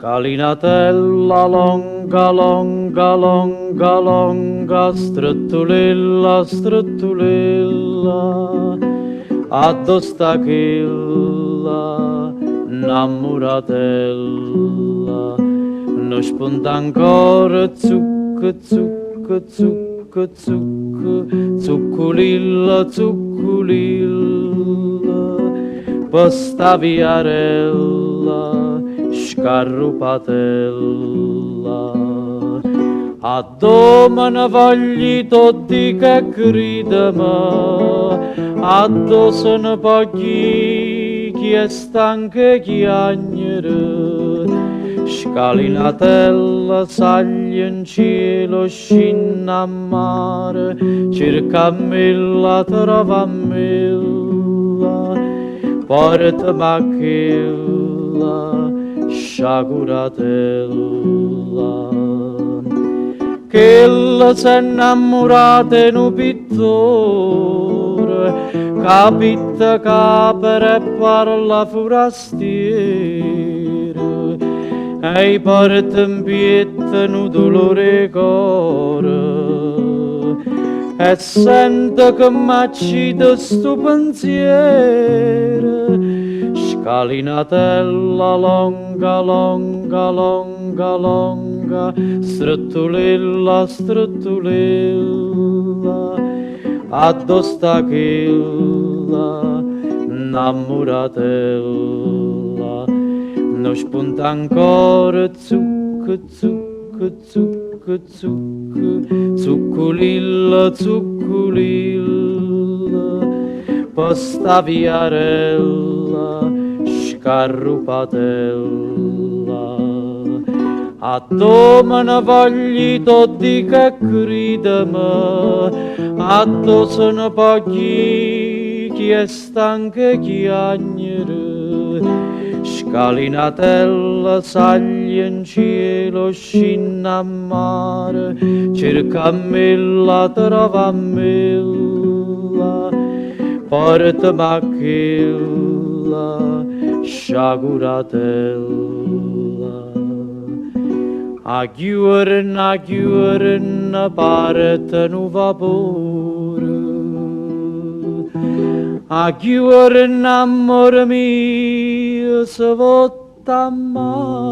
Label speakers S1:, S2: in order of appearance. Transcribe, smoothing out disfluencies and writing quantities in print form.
S1: Scalinatella longa, longa, longa, longa, strettulilla, strettulilla, addosta chilla, innamoratella, non spunta ancora zucca, zucca, zucca, zucca, zucculilla, zucculilla, posta viarella, scarrupatella, a domani voglio tutti che gridano, a dosano pochi chi è stanco chiagnere, scalinatella saglia in cielo, scinna a mare, cerca milla, trova milla, porta macchilla, sciaguratella, che la s'è innamorata in un pittore, capita capere e parla forastiere, e porta in pietta un dolore cuore, e sento che m'accide sto pensiero. Scalinatella longa, longa, longa, longa, strettulilla, strettulilla, addosta chilla, innamoratella, non spunta ancora zucca, zucca, zucca, zucca, zucculilla, zucculilla, posta viarella, scarrupatella, a domani voglio tutti che gridano, a dosano pochi chi è stanco chiagnere, scalinatella saglia in cielo, scinna a mare, cerca milla, trova milla, porta macchilla, sciaguratella, a chiurna, parte un vapore, a chiurna, amore mio, se votta a mare.